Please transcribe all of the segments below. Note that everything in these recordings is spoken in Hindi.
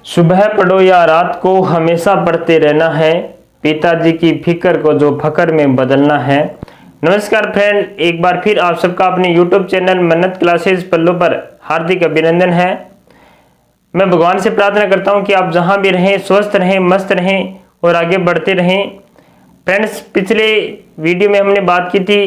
सुबह पढ़ो या रात को हमेशा पढ़ते रहना है, पिताजी की फिक्र को जो फकर में बदलना है। नमस्कार फ्रेंड, एक बार फिर आप सबका अपने YouTube चैनल मन्नत क्लासेस पल्लू पर हार्दिक अभिनंदन है। मैं भगवान से प्रार्थना करता हूं कि आप जहां भी रहें स्वस्थ रहें, मस्त रहें और आगे बढ़ते रहें। फ्रेंड्स, पिछले वीडियो में हमने बात की थी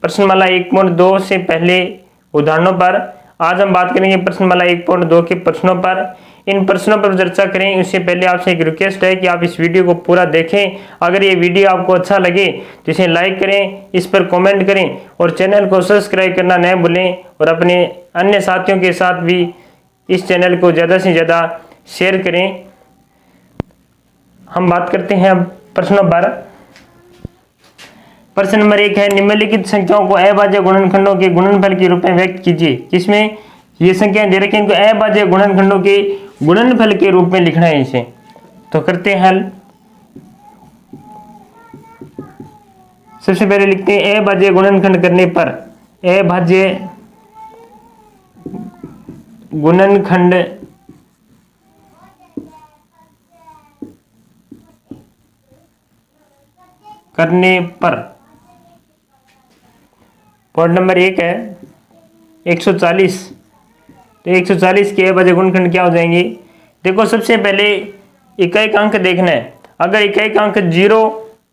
प्रश्नमाला 1.2 से पहले उदाहरणों पर। आज हम बात करेंगे प्रश्नमाला 1.2 के प्रश्नों पर। इन प्रश्नों पर चर्चा करें उससे पहले आपसे एक रिक्वेस्ट है कि आप इस वीडियो को पूरा देखें। अगर ये वीडियो आपको अच्छा लगे तो इसे लाइक करें, इस पर कमेंट करें और चैनल को सब्सक्राइब करना न भूलें और अपने अन्य साथियों के साथ भी इस चैनल को ज़्यादा से ज़्यादा शेयर करें। हम बात करते हैं अब प्रश्नों पर। प्रश्न नंबर 1 है, निम्नलिखित संख्याओं को अभाज्य गुणनखंडों के गुणनफल के रूप में व्यक्त कीजिए। किसमें ये संख्याएं दे रखी हैं, इनको अभाज्य गुणनखंडों के गुणनफल के रूप में लिखना है इसे। तो करते हैं हल। सबसे पहले लिखते हैं अभाज्य गुणनखंड करने पर, अभाज्य गुणनखंड करने पर पॉइंट नंबर 1 है 140। तो 140 के अभाज्य गुणनखंड क्या हो जाएंगे? देखो, सबसे पहले इकाई अंक देखना है। अगर इकाई अंक 0,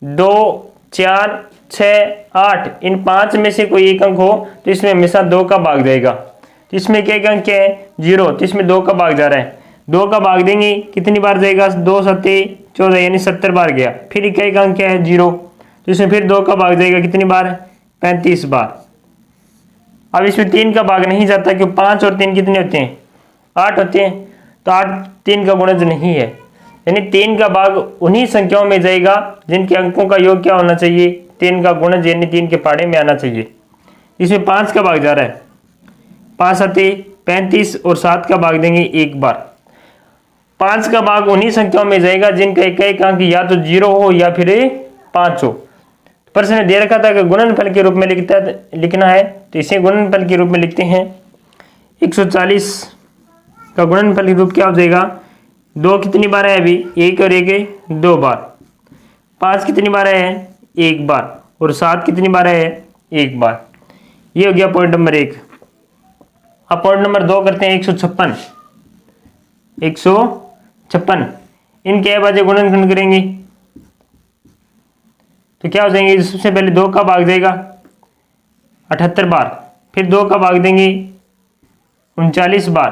2, 4, 6, 8 इन 5 में से कोई एक अंक हो तो इसमें हमेशा 2 का भाग जाएगा। तो इसमें इकाई अंक क्या है? 0, तो इसमें 2 का भाग जा रहा है। 2 का भाग देंगे कितनी बार जाएगा? 2 7 14 यानी 70 बार गया। फिर इकाई अंक क्या है? 0, तो इसमें फिर 2 का भाग जाएगा कितनी बार? 35 बार। अब इसमें 3 का भाग नहीं जाता क्योंकि 5 और 3 कितने होते हैं? 8 होते हैं। तो 8 3 का गुणज नहीं है, यानी 3 का भाग उन्हीं संख्याओं में जाएगा जिनके अंकों का योग क्या होना चाहिए? 3 का गुणज यानी 3 के पहाड़े में आना चाहिए। इसमें 5 का भाग जा रहा है, 5 आते 35 और 7 का भाग देंगे एक बार। 5 का भाग उन्हीं संख्याओं में जाएगा जिनका इकाई अंक या तो 0 हो या फिर 5 हो। प्रश्न दे रखा था कि गुणनफल के रूप में लिखना है, तो इसे गुणनफल के रूप में लिखते हैं। 140 का गुणनफल के रूप क्या हो जाएगा? 2 कितनी बार है? अभी 1 और 1 2 बार। 5 कितनी बार है? 1 बार। और 7 कितनी बार है? 1 बार। ये हो गया पॉइंट नंबर 1। अब पॉइंट नंबर 2 करते हैं। 156 इनके अभाज्य गुणनखंड करेंगे तो क्या हो जाएंगे? सबसे पहले 2 का भाग जाएगा 78 बार, फिर 2 का भाग देंगे 39 बार।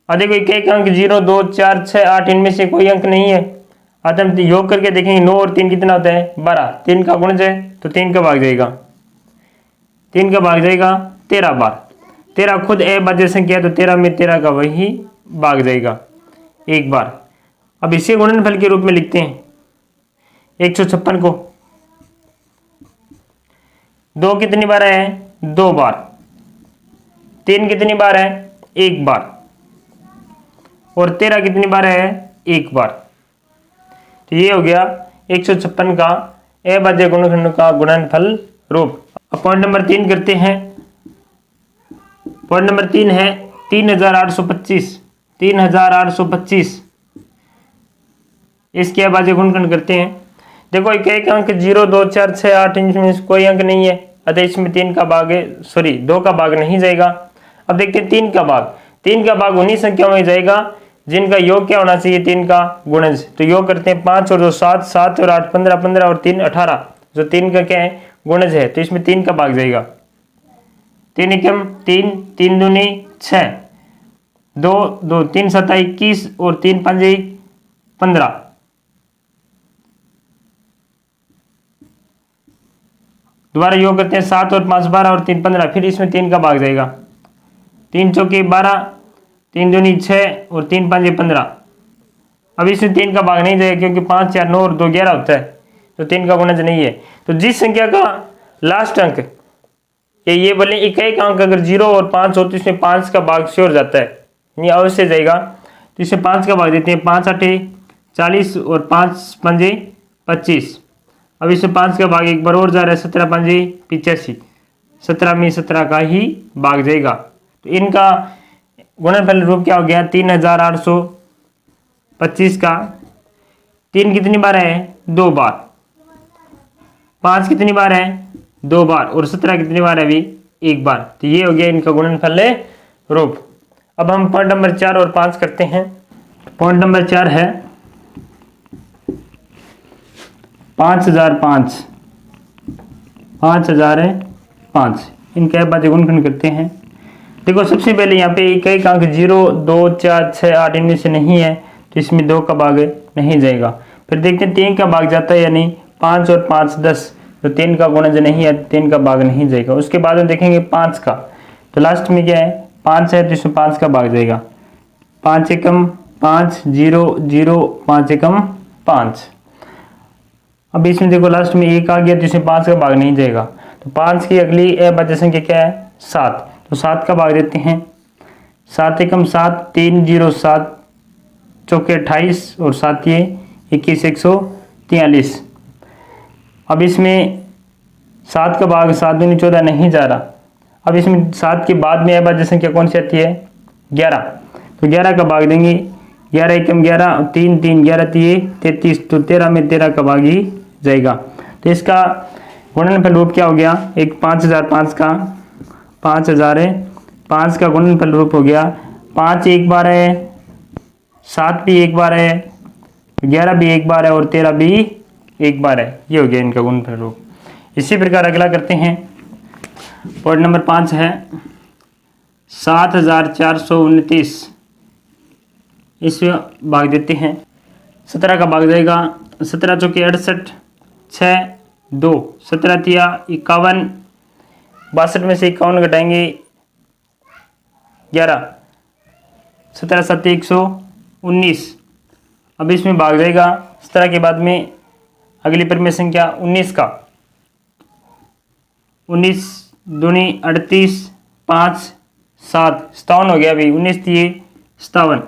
और देखो एक अंक 0, 2, 4, 6, 8 इनमें से कोई अंक नहीं है। अब हम योग करके देखेंगे 9 और 3 कितना होता है? 12। 3 का गुणज है तो 3 का भाग जाएगा, 3 का भाग जाएगा 13 बार। 13 खुद अभाज्य संख्या है तो 13 में 13 का वही भाग जाएगा एक बार। अब इसे गुणनफल के रूप में लिखते हैं 156 को। 2 कितनी बार है? 2 बार। 3 कितनी बार है? 1 बार। और 13 कितनी बार है? 1 बार। तो ये हो गया 156 का अभाज्य गुणनखंड का गुणनफल रूप। अब पॉइंट नंबर 3 करते हैं। पॉइंट नंबर 3 है 3825। 3825 इसके अभाज्य गुणनखंड करते हैं। देखो एक अंक 0, 2, 4, 6, 8 इनमें कोई अंक नहीं है, अतः इसमें 3 का भाग है, 2 का भाग नहीं जाएगा। अब देखते हैं 3 का भाग। 3 का भाग उन्हीं संख्याओं में जाएगा जिनका योग क्या होना चाहिए? 3 का गुणज। तो योग करते हैं 5 और 2 7, 7 और 8 15, 15 और 3 18। जो 3 का क्या है? गुणज है, तो इसमें 3 का भाग जाएगा। 3 एकम 3, 3 दूनी 6, 2 2 3 7 21 और 3 5 15। दोबारा योग करते हैं 7 और 5 12 और 3 15। फिर इसमें 3 का भाग जाएगा। 3 चौके 12, 3 दूनी 6 और 3 5 15। अब इसमें 3 का भाग नहीं जाएगा क्योंकि 5 4 9 और 2 11 होता है, तो 3 का गुणज नहीं है। तो जिस संख्या का लास्ट अंक ये बोले इकाई अंक अगर 0 और 5 हो तो इसमें 5 का भाग श्योर जाता है, यानी अवश्य जाएगा। तो इसमें 5 का भाग देते हैं। 5 8 40 और 5 5 25। अब इसमें 5 का भाग एक बार और जा रहा है, 17 5 85। 17 में 17 का ही भाग जाएगा। तो इनका गुणनफल रूप क्या हो गया? 3825। 25 का 3 कितनी बार है 2 बार, 5 कितनी बार है 2 बार और 17 कितनी बार है अभी 1 बार। तो ये हो गया इनका गुणनफल रूप। अब हम पॉइंट नंबर 4 और 5 करते हैं। पॉइंट नंबर 4 है 5005, 5005 इनका अभाज्य गुणनखंड करते हैं। देखो सबसे पहले यहाँ पे कई अंक 0, 2, 4, 6, 8 इनमें से नहीं है तो इसमें 2 का भाग नहीं जाएगा। फिर देखते हैं 3 का भाग जाता है या नहीं, 5 और 5 10, तो 3 का गुणज नहीं है, 3 का भाग नहीं जाएगा। उसके बाद में देखेंगे 5 का, तो लास्ट में क्या है 5 है तो इसमें 5 का भाग जाएगा, 5 एकम 5, 0 0, 5 एकम 5। अब इसमें देखो लास्ट में 1 आ गया तो इसमें 5 का भाग नहीं जाएगा। तो 5 की अगली अभाज्य संख्या क्या है 7, तो 7 का भाग देते हैं, 7 एकम 7, 3 0 7, चौके 28 और 7 ये 21 143। अब इसमें 7 का भाग 7 दूनी 14 नहीं जा रहा। अब इसमें 7 के बाद में अभाज्य संख्या कौन सी आती है 11, तो 11 का भाग देंगे, 11 एकम 11, 3 3 11 33, तो 13 में 13 का भाग ही जाएगा। तो इसका गुणनफल रूप क्या हो गया, एक 5005 का 5005 का गुणनफल रूप हो गया, 5 एक बार है, 7 भी एक बार है, 11 भी एक बार है और 13 भी एक बार है। ये हो गया इनका गुणनफल रूप। इसी प्रकार अगला करते हैं। पॉइंट नंबर 5 है 7429, इसमें भाग देते हैं, 17 का भाग जाएगा, 17 चौके 68, 6 2, 17 तिया 51, 62 में से 51 घटाएंगे 11, 17 7 119। अब इसमें भाग जाएगा 17 के बाद में अगली परिमेय संख्या 19 का, 19 दूनी 38, 5 7 57 हो गया अभी, 19 दिए 57।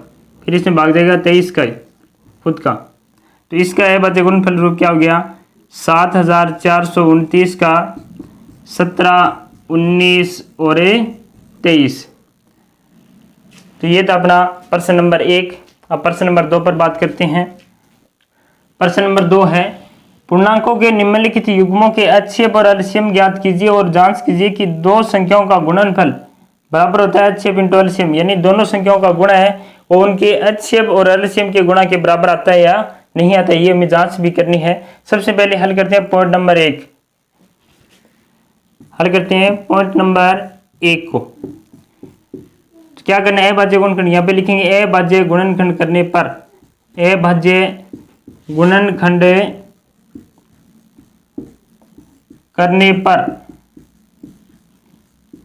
फिर इसमें भाग जाएगा 23 का खुद का, तो इसका अभाज्य गुणनफल रूप क्या हो गया 7429 का 17 19 और 23। तो ये था अपना प्रश्न नंबर 1। अब प्रश्न नंबर 2 पर बात करते हैं। प्रश्न नंबर 2 है पूर्णांकों के निम्नलिखित युग्मों के अक्षेप और एलसीएम ज्ञात कीजिए और जांच कीजिए कि दो संख्याओं का गुणनफल बराबर होता है अक्षेप इंटू एलसीएम, यानी दोनों संख्याओं का गुणा है और उनके अक्षेप और एलसीएम के गुणा के बराबर आता है या नहीं आता है, ये हमें जांच भी करनी है। सबसे पहले हल करते हैं पॉइंट नंबर 1, हल करते हैं पॉइंट नंबर 1 को। तो क्या करना है अभाज्य गुणनखंड, यहाँ पे लिखेंगे अभाज्य गुणनखंड करने पर, अभाज्य गुणनखंड करने पर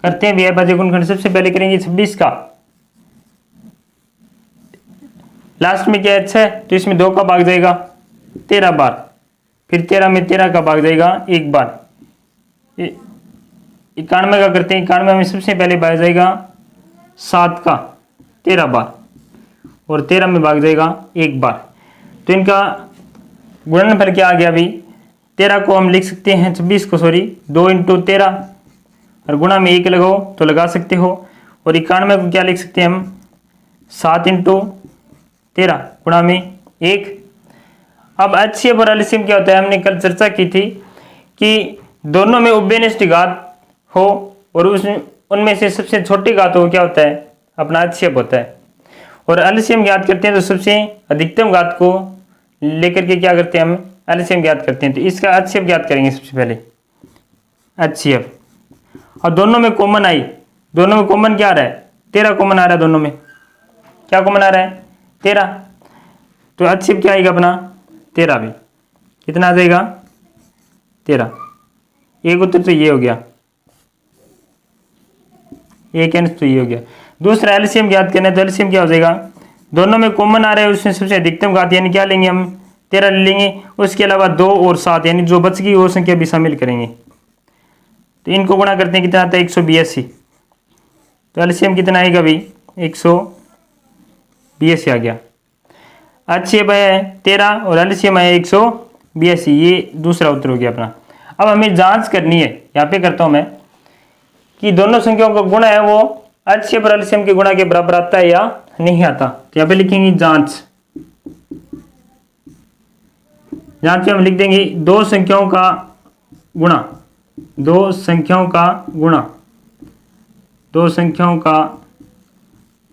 करते हैं अभाज्य गुणनखंड। सबसे पहले करेंगे 26 का, लास्ट में क्या है 6, तो इसमें 2 का भाग जाएगा 13 बार, फिर 13 में 13 का भाग जाएगा 1 बार। 91 का करते हैं, 91 में सबसे पहले भाग जाएगा 7 का 13 बार और 13 में भाग जाएगा 1 बार। तो इनका गुणनफल क्या आ गया अभी, 13 को हम लिख सकते हैं 26 को 2 इंटू 13 और गुणा में 1 लगाओ तो लगा सकते हो, और 91 को क्या लिख सकते हैं हम 7 इंटू 13 गुणा में 1। अब अक्षेप और एलसीएम क्या होता है, हमने कल चर्चा की थी कि दोनों में उभयनिष्ठ घात हो और उसमें उनमें से सबसे छोटी घात हो क्या होता है अपना अक्षेप होता है, और एलसीएम ज्ञात करते हैं तो सबसे अधिकतम घात को लेकर के क्या करते हैं हम एलसीएम ज्ञात करते हैं। तो इसका अक्षेप ज्ञात करेंगे सबसे पहले, अक्षेप, और दोनों में कॉमन आई, दोनों में कॉमन क्या आ रहा है 13 कॉमन आ रहा है, दोनों में क्या कॉमन आ रहा है 13, तो अक्षेप क्या आएगा अपना 13 भी, कितना आ जाएगा 13। एक उत्तर तो ये हो गया, एक आंसर तो ये हो गया। दूसरा एलसीएम ज्ञात करना है, तो एलसीएम क्या हो जाएगा, दोनों में कॉमन आ रहा है उसमें सबसे अधिकतम घात यानी क्या लेंगे हम 13 ले लेंगे, उसके अलावा 2 और 7 यानी जो बच गई वो संख्या भी शामिल करेंगे। तो इनको गुणा करते हैं कितना आता है 182, तो एलसीएम कितना आएगा भाई 182 आ गया। अक्षेप है 13 और एलसीएम है 182, ये दूसरा उत्तर हो गया अपना। अब हमें जांच करनी है, यहाँ पे करता हूं मैं, कि दोनों संख्याओं का गुणा है वो अक्षेप और एलसीएम के गुणा के बराबर आता है या नहीं आता। तो यहाँ पे लिखेंगे जांच, जहाँ पे हम लिख देंगे दो संख्याओं का गुणा, दो संख्याओं का गुणा, दो संख्याओं का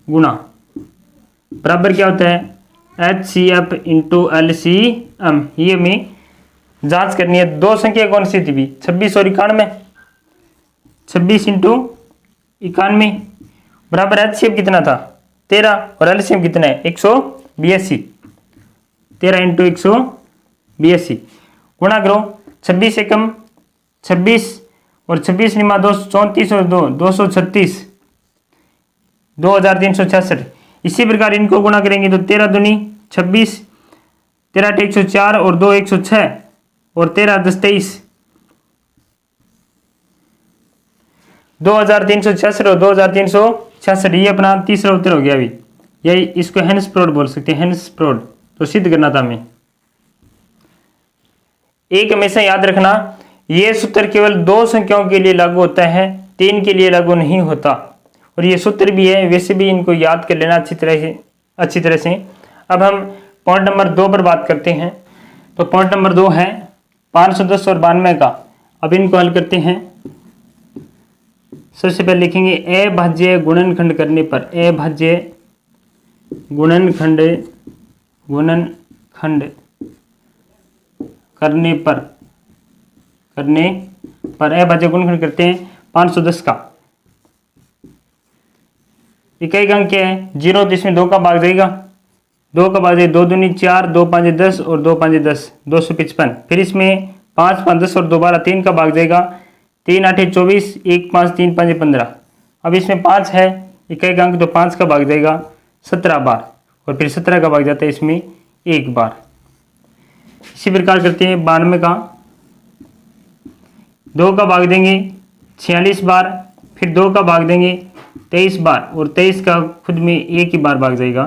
गुणा बराबर क्या होता है HCF इंटू LCM। ये हमें जांच करनी है। दो संख्या कौन सी थी भी 26 और 91, 26 इंटू 91 बराबर HCF कितना था 13 और LCM कितना है 182, 13 इंटू 182 गुणा करो 26 एकम 26 और 26 निमा 234 और 236, 2366। इसी प्रकार इनको गुणा करेंगे तो 13 दूनी 26, 13 8 104 और 2 106 और 13 10 23, 2366 और 2366। ये अपना तीसरा उत्तर हो गया। अभी यही इसको हेंस प्रोड बोल सकते हैं, हेंस प्रोड। तो सिद्ध करना था हमें। एक हमेशा याद रखना, यह सूत्र केवल दो संख्याओं के लिए लागू होता है, तीन के लिए लागू नहीं होता। और ये सूत्र भी है, वैसे भी इनको याद कर लेना अच्छी तरह से। अब हम पॉइंट नंबर 2 पर बात करते हैं। तो पॉइंट नंबर 2 है 510 और 92 का। अब इनको हल करते हैं। सबसे पहले लिखेंगे अभाज्य गुणनखंड करने पर, अभाज्य गुणनखंड करने पर अभाज्य गुणनखंड करते हैं 510 का। इकाई अंक क्या है 0, तो इसमें 2 का भाग जाएगा, 2 का भाग जाएगा 2 दूनी 4, 2 5 10 और 2 5 10, 255। फिर इसमें 5 5 10 और 2 12, 3 का भाग जाएगा, 3 8 24, 1 5 3 5 15। अब इसमें 5 है इकाई अंक, तो 5 का भाग जाएगा 17 बार और फिर 17 का भाग जाता है इसमें 1 बार। इसी प्रकार करते हैं 92 का। 2 का भाग देंगे 46 बार, फिर 2 का भाग देंगे 23 बार और 23 का खुद में एक ही बार भाग जाएगा।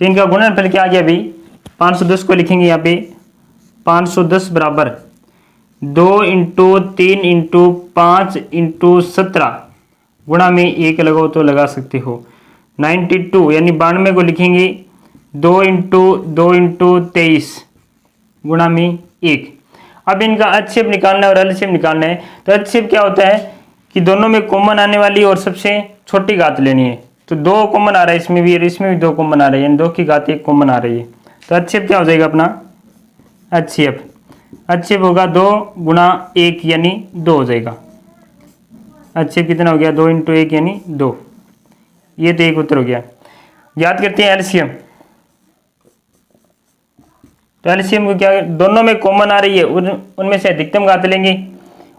तो इनका गुणनफल क्या आ गया भाई 510 को लिखेंगे यहाँ पे 510 बराबर 2 इंटू 3 इंटू 5 इंटू 17 गुणा में 1 लगाओ तो लगा सकते हो 92, यानी 92 को लिखेंगे 2 इंटू 23 गुणा में 1। अब इनका HCF निकालना है और LCM निकालना है। तो HCF क्या होता है कि दोनों में कॉमन आने वाली और सबसे छोटी घात लेनी है। तो 2 कॉमन आ रहा है इसमें भी और इसमें भी 2 कॉमन आ रहा है, यानी 2 की घात 1 कॉमन आ रही है। तो HCF क्या हो जाएगा अपना HCF होगा 2 गुणा 1 यानी 2 हो जाएगा। HCF कितना हो गया 2 इंटू 1 यानी 2। ये तो एक उत्तर हो गया। याद करते हैं LCM। तो LCM को क्या दोनों में कॉमन आ रही है, उनमें से अधिकतम घात लेंगे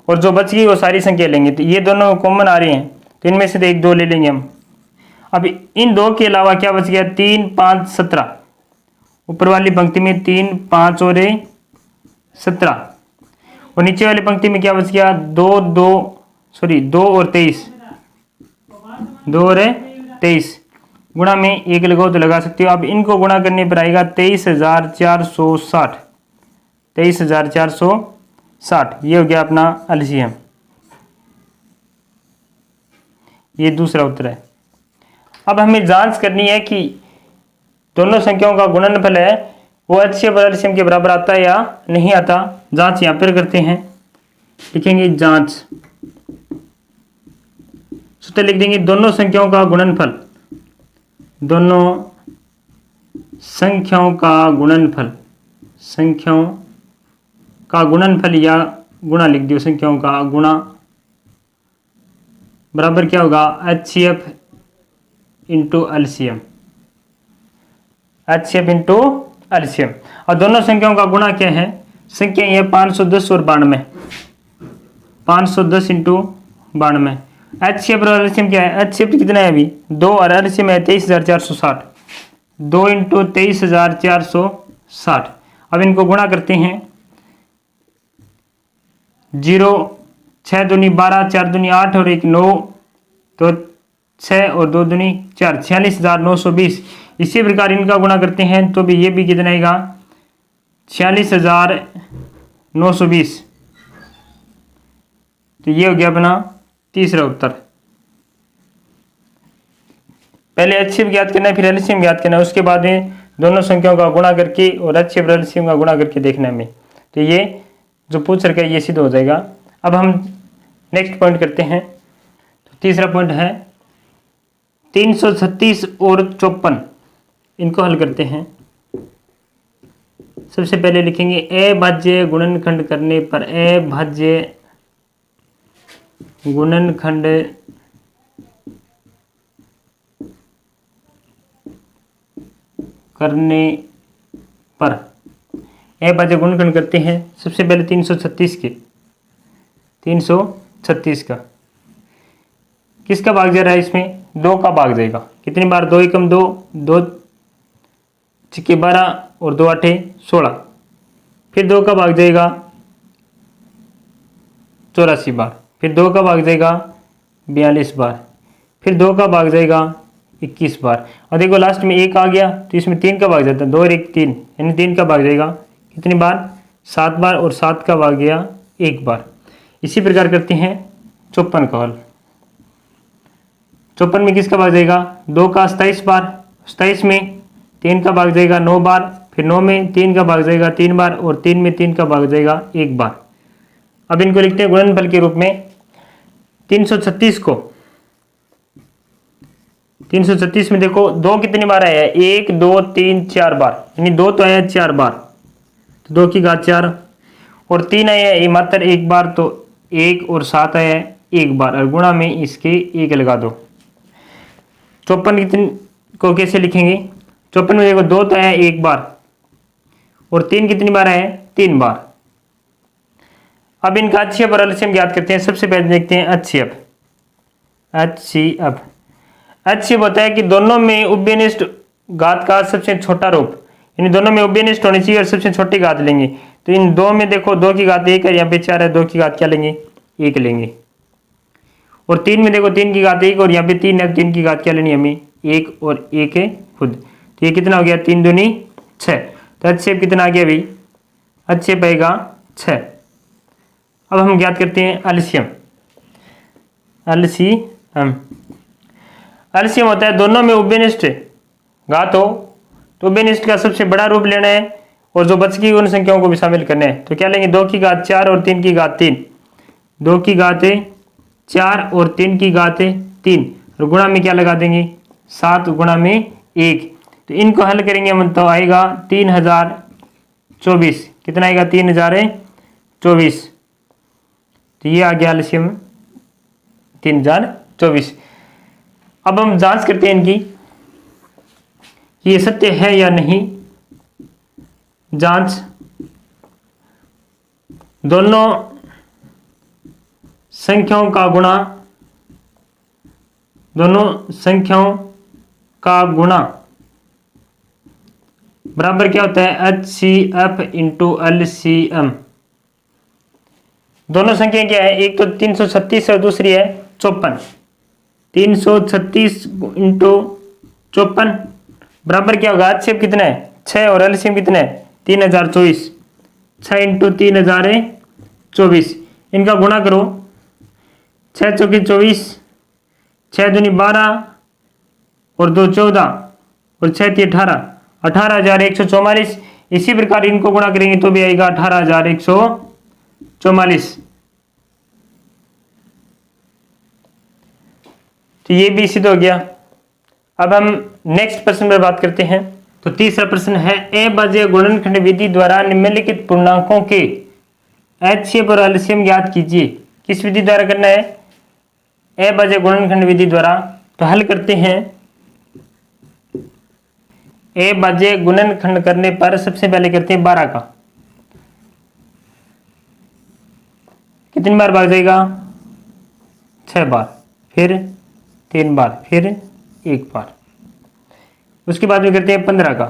और जो बच गई वो सारी संख्या लेंगे। तो ये दोनों कॉमन आ रही हैं तो इनमें से 1 2 ले लेंगे हम। अब इन 2 के अलावा क्या बच गया 3 5 17, ऊपर वाली पंक्ति में 3 5 और 17 और नीचे वाली पंक्ति में क्या बच गया 2 और 23, 2 और 23 गुणा में 1 लगाओ तो लगा सकते हो। अब इनको गुणा करने पर आएगा 23,460, 23,460। ये हो गया अपना LCM। ये दूसरा उत्तर है। अब हमें जांच करनी है कि दोनों संख्याओं का गुणनफल है वो HCF और LCM के बराबर आता है या नहीं आता। जांच यहाँ पर करते हैं। लिखेंगे जांच, सूत्र लिख देंगे दोनों संख्याओं का गुणनफल, दोनों संख्याओं का गुणनफल या गुणा लिख दियो, संख्याओं का गुणा बराबर क्या होगा HCF into LCM, HCF into LCM। और दोनों संख्याओं का गुणा क्या है, संख्या ये 510 और 92, 510 इंटू 92। HCF और LCM क्या है, HCF कितना है अभी 2 और LCM है 23,460, 2 इंटू 23,460। अब इनको गुणा करते हैं 0 6 दूनी 12, 4 दूनी 8 और 1 9, तो 6 और 2 दूनी 4, 46,920। इसी प्रकार इनका गुणा करते हैं तो भी ये भी कितना आएगा 46,920। तो ये हो गया अपना तीसरा उत्तर। पहले HCF ज्ञात करना है फिर LCM ज्ञात करना है, उसके बाद में दोनों संख्याओं का गुणा करके और HCF और LCM का गुणा करके देखना है हमें। तो ये जो पूछ रखा है ये सिद्ध हो जाएगा। अब हम नेक्स्ट पॉइंट करते हैं। तो तीसरा पॉइंट है 336 और 54, इनको हल करते हैं। सबसे पहले लिखेंगे ए भाज्य गुणनखंड करने पर, ए भाज्य गुणनखंड करने पर, ए भाज्य गुणनखंड करते हैं। सबसे पहले 336 के, 336 का किसका भाग जा रहा है, इसमें 2 का भाग जाएगा। कितनी बार, 2 एकम 2, 2 छिके 12 और 2 आठे 16। फिर 2 का भाग जाएगा 84 बार, फिर 2 का भाग जाएगा 42 बार, फिर 2 का भाग जाएगा 21 बार। और देखो लास्ट में 1 आ गया तो इसमें 3 का भाग जाता है, 2 और 1 3, यानी 3 का भाग जाएगा कितनी बार, 7 बार, और 7 का भाग गया 1 बार। इसी प्रकार करते हैं 54 का हल। 54 में किसका भाग जाएगा, 2 का 27 बार, 27 में 3 का भाग जाएगा 9 बार, फिर 9 में 3 का भाग जाएगा 3 बार, और 3 में 3 का भाग जाएगा 1 बार। अब इनको लिखते हैं गुणनफल के रूप में। 336 को, 336 में देखो 2 कितनी बार आया है, 1 2 3 4 बार, यानी 2 तो आया 4 बार, तो 2 की घात 4, और 3 आया है मात्र 1 बार, तो 1 और 7 आया है 1 बार, और गुणा में इसके 1 लगा दो। 54 कितनी को कैसे लिखेंगे, 54 में देखो 2 तो आया 1 बार, और 3 कितनी बार आया, 3 बार। अब इनका HCF और LCM ज्ञात करते हैं। सबसे पहले देखते हैं HCF। HCF होता है कि दोनों में उभयनिष्ठ घात का सबसे छोटा रूप, यानी दोनों में उभयनिष्ठ होनी चाहिए और सबसे छोटी घात लेंगे। तो इन 2 में देखो 2 की घात 1 है, यहाँ पे 4 है, 2 की घात क्या लेंगे, 1 लेंगे। और 3 में देखो 3 की घात 1 और यहाँ पे 3 है, 3 की घात क्या लेनी हमें, 1 और 1 है खुद। तो ये कितना हो गया, 3 दूनी 6। तो HCF कितना आ गया भाई, HCF आएगा 6। अब हम ज्ञात करते हैं LCM। LCM होता है दोनों में उभयनिष्ठ घात हो, तो उभयनिष्ठ का सबसे बड़ा रूप लेना है और जो बच गई उन संख्याओं को भी शामिल करना है। तो क्या लेंगे, 2 की घात 4 और 3 की घात 3, 2 की घात 4 और 3 की घात 3, और गुणा में क्या लगा देंगे, 7 गुणा में 1। तो इनको हल करेंगे हम, तो आएगा 3024। कितना आएगा, 3024। तो ये आ गया LCM 3024। अब हम जांच करते हैं इनकी कि ये सत्य है या नहीं। जांच, दोनों संख्याओं का गुणा, दोनों संख्याओं का गुणा बराबर क्या होता है, HCF इंटू LCM। दोनों संख्या क्या है, एक तो 336 और दूसरी है 54। 336 इंटू 54 बराबर क्या होगा, HCF कितना है 6 और LCM कितना है 3024। 6 इंटू 3024, इनका गुणा करो, 6 चौकी 24, 6 दूनी 12 और 2 14 और 6 × 18, 18,144। इसी प्रकार इनको गुणा करेंगे तो भी आएगा 18,144। तो ये भी सिद्ध हो गया। अब हम नेक्स्ट प्रश्न पर बात करते हैं। तो तीसरा प्रश्न है, ए भाज्य गुणनखंड विधि द्वारा निम्नलिखित पूर्णांकों के HCF और LCM ज्ञात कीजिए। किस विधि द्वारा करना है, ए भाज्य गुणनखंड विधि द्वारा। तो हल करते हैं। ए भाज्य गुणनखंड करने पर सबसे पहले करते हैं 12 का। कितनी बार भाग जाएगा, 6 बार, फिर 3 बार, फिर 1 बार। उसके बाद में करते हैं 15 का।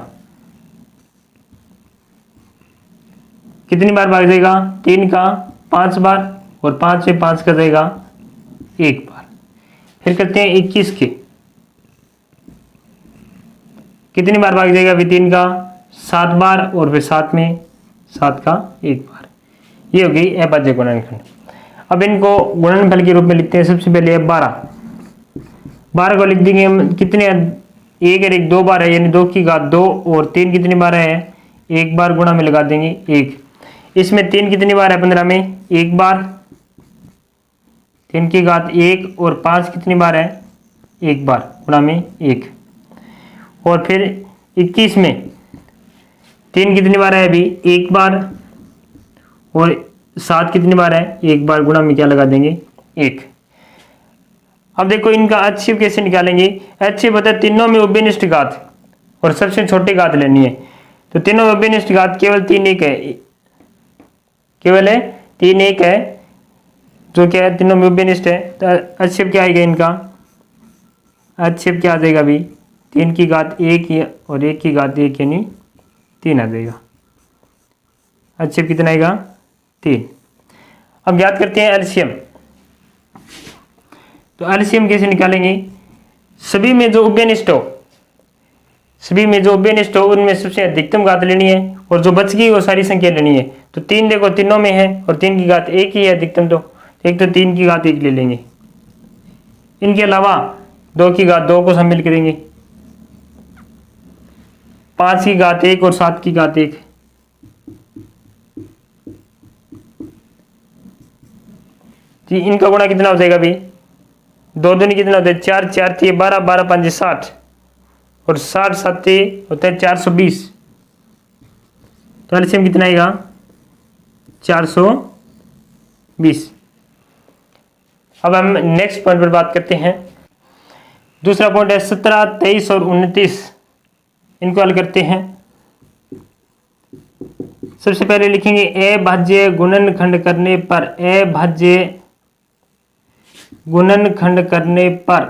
कितनी बार भाग जाएगा, 3 का 5 बार, और 5 से 5 का जाएगा 1 बार। फिर करते हैं 21 के। कितनी बार भाग जाएगा, 3 का 7 बार, और फिर 7 में 7 का 1 बार। ये हो गई अभाज्य गुणनखंड। अब इनको गुणनफल के रूप में लिखते हैं। सबसे पहले 12 को लिख देंगे हम, कितने एक और एक 2 बार है, यानी 2 की घात 2, और 3 कितनी बार है, एक बार, गुणा में लगा देंगे 1। इसमें 3 कितनी बार है 15 में, एक बार, 3 की घात 1, और 5 कितनी बार है, एक बार, गुणा में 1। और फिर 21 में 3 कितनी बार है अभी, एक बार, और 7 कितनी बार है, एक बार, गुणा में क्या लगा देंगे 1। अब देखो इनका HCF कैसे निकालेंगे। HCF होता है तीनों में उभयनिष्ठ घात और सबसे छोटी घात लेनी है। तो तीनों में उभयनिष्ठ घात केवल 3 1 है, केवल है 3 1 है, जो क्या है तीनों में उभयनिष्ठ है। तो HCF क्या आएगा इनका, HCF क्या आ जाएगा अभी, 3 की घात 1 और 1 की घात 1 यानी 3 आ जाएगा। HCF कितना आएगा, 3। अब याद करते हैं LCM। तो LCM कैसे निकालेंगे, सभी में जो उभयनिष्ठ हो, सभी में जो उभयनिष्ठ हो उनमें सबसे अधिकतम घात लेनी है, और जो बच गई वो सारी संख्या लेनी है। तो 3 देखो तीनों में है, और 3 की घात 1 ही है अधिकतम, तो एक तो 3 की घात 1 ले लेंगे। इनके अलावा 2 की घात 2 को शामिल करेंगे, 5 की घात 1 और 7 की घात 1। जी इनका गुणा कितना हो जाएगा अभी, 2 दूनी कितना होता है 4, 4 3 12, 12 5 60, और 60 7 होता है 420। तो एलसीएम कितना आएगा 420। अब हम नेक्स्ट पॉइंट पर बात करते हैं। दूसरा पॉइंट है 17 23 और 29, इनको हल करते हैं। सबसे पहले लिखेंगे अभाज्य गुणनखंड करने पर, अभाज्य गुणनखंड करने पर,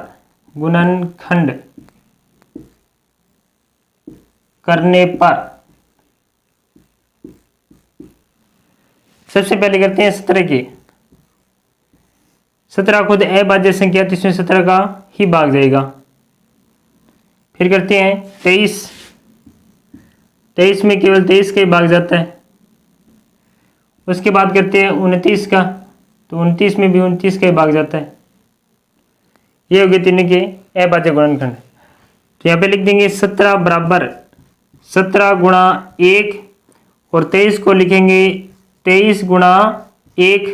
गुणनखंड करने पर, सबसे पहले करते हैं 17 की। 17 खुद अभाज्य संख्या, तो इसमें 17 का ही भाग जाएगा। फिर करते हैं 23, 23 में केवल 23 का ही भाग जाता है। उसके बाद करते हैं 29 का, तो 29 में भी 29 का ही भाग जाता है। ये हो गए तीनों के अभाज्य गुणनखंड। तो यहाँ पे लिख देंगे 17 बराबर 17 गुणा 1, और 23 को लिखेंगे 23 गुणा 1,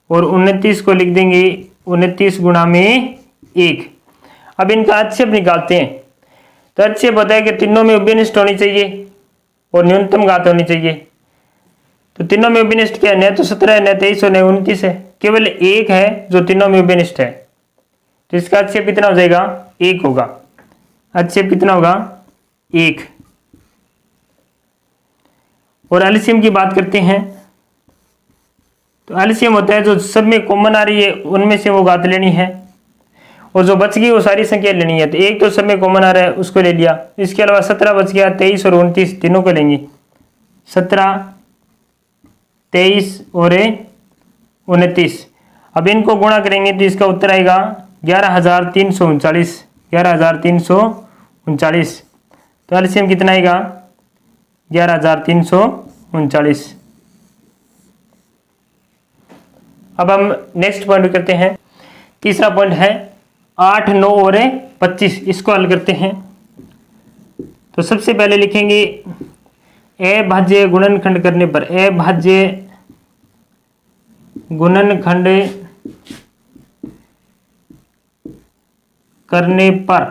और 29 को लिख देंगे 29 गुणा में 1। अब इनका HCF निकालते हैं। तो HCF होता है कि तीनों में उभयनिष्ठ होनी चाहिए और न्यूनतम घात होनी चाहिए। तो तीनों में उभयनिष्ठ क्या है, न तो 17 है, न 23 और न 29 है, केवल एक है जो तीनों में उभयनिष्ठ है। तो इसका HCF कितना हो जाएगा, 1 होगा। HCF कितना होगा, 1। और एलसीएम की बात करते हैं। तो एलसीएम होता है जो सब में कॉमन आ रही है उनमें से वो घात लेनी है, और जो बच गई वो सारी संख्या लेनी है। तो एक तो सब में कॉमन आ रहा है उसको ले लिया, इसके अलावा 17 बच गया, 23 और 29 तीनों को लेंगे, 17 23 और 29। अब इनको गुणा करेंगे तो इसका उत्तर आएगा 11,339, 11,339। तो एलसीएम कितना आएगा, 11,339। अब हम नेक्स्ट पॉइंट करते हैं। तीसरा पॉइंट है 8 9 और 25, इसको हल करते हैं। तो सबसे पहले लिखेंगे अभाज्य गुणनखंड करने पर, अभाज्य गुणनखंड करने पर,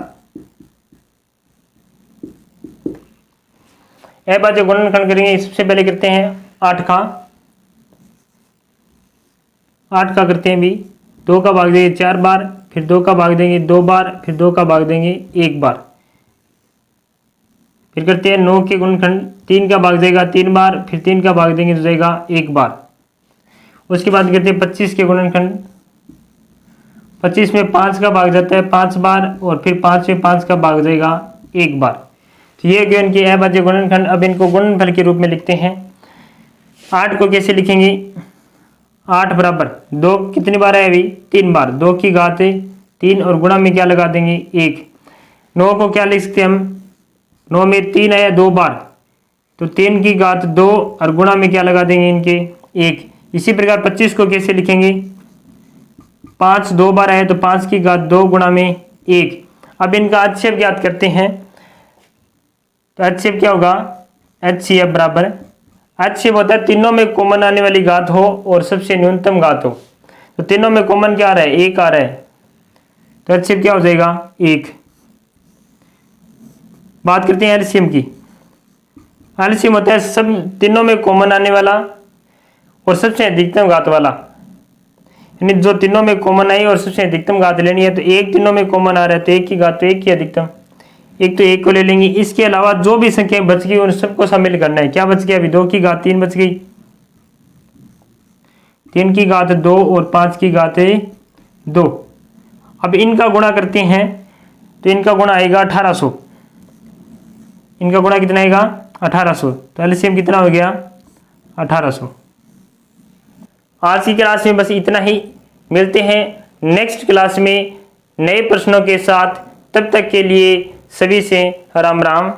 अभाज्य गुणनखंड करेंगे। सबसे पहले करते हैं 8 का, 8 का करते हैं भी, 2 का भाग देंगे 4 बार, फिर 2 का भाग देंगे 2 बार, फिर 2 का भाग देंगे 1 बार। फिर करते हैं 9 के गुणनखंड, 3 का भाग देगा 3 बार, फिर 3 का भाग देंगे तो जाएगा 1 बार। उसके बाद करते हैं 25 के गुणनखंड, 25 में 5 का भाग जाता है 5 बार, और फिर 5 में 5 का भाग जाएगा 1 बार। तो ये गए इनके अभाज्य गुणनखंड। अब इनको गुणनफल के रूप में लिखते हैं। 8 को कैसे लिखेंगे, 8 बराबर 2 कितनी बार है अभी, 3 बार, 2 की घात 3 और गुणा में क्या लगा देंगे 1। 9 को क्या लिख सकते हैं हम, 9 में 3 है 2 बार, तो 3 की घात 2 और गुणा में क्या लगा देंगे इनके 1। इसी प्रकार 25 को कैसे लिखेंगे, 5 2 बार है तो 5 की घात 2 गुणा में 1। अब इनका HCF ज्ञात करते हैं। तो HCF क्या होगा, HCF बराबर, HCF होता है तीनों में कॉमन आने वाली घात हो और सबसे न्यूनतम घात हो। तो तीनों में कॉमन क्या आ रहा है, 1 आ रहा है, तो HCF क्या हो जाएगा 1। बात करते हैं एलसीएम की। एलसीएम होता है सब तीनों में कॉमन आने वाला और सबसे अधिकतम घात वाला, यानी जो तीनों में कॉमन आई और सबसे अधिकतम घात लेनी है। तो एक तीनों में कॉमन आ रहा है तो एक की घात, तो एक की अधिकतम, एक तो एक को ले लेंगे। इसके अलावा जो भी संख्या बच गई उन सबको शामिल करना है। क्या बच गया अभी, 2 की घात 3 बच गई, 3 की घात 2 और 5 की घात 2। अब इनका गुणा करते हैं तो इनका गुणा आएगा 1800। इनका गुणा कितना आएगा 1800, तो एलसीएम कितना हो गया 1800। आज की क्लास में बस इतना ही, मिलते हैं नेक्स्ट क्लास में नए प्रश्नों के साथ। तब तक के लिए सभी से राम राम।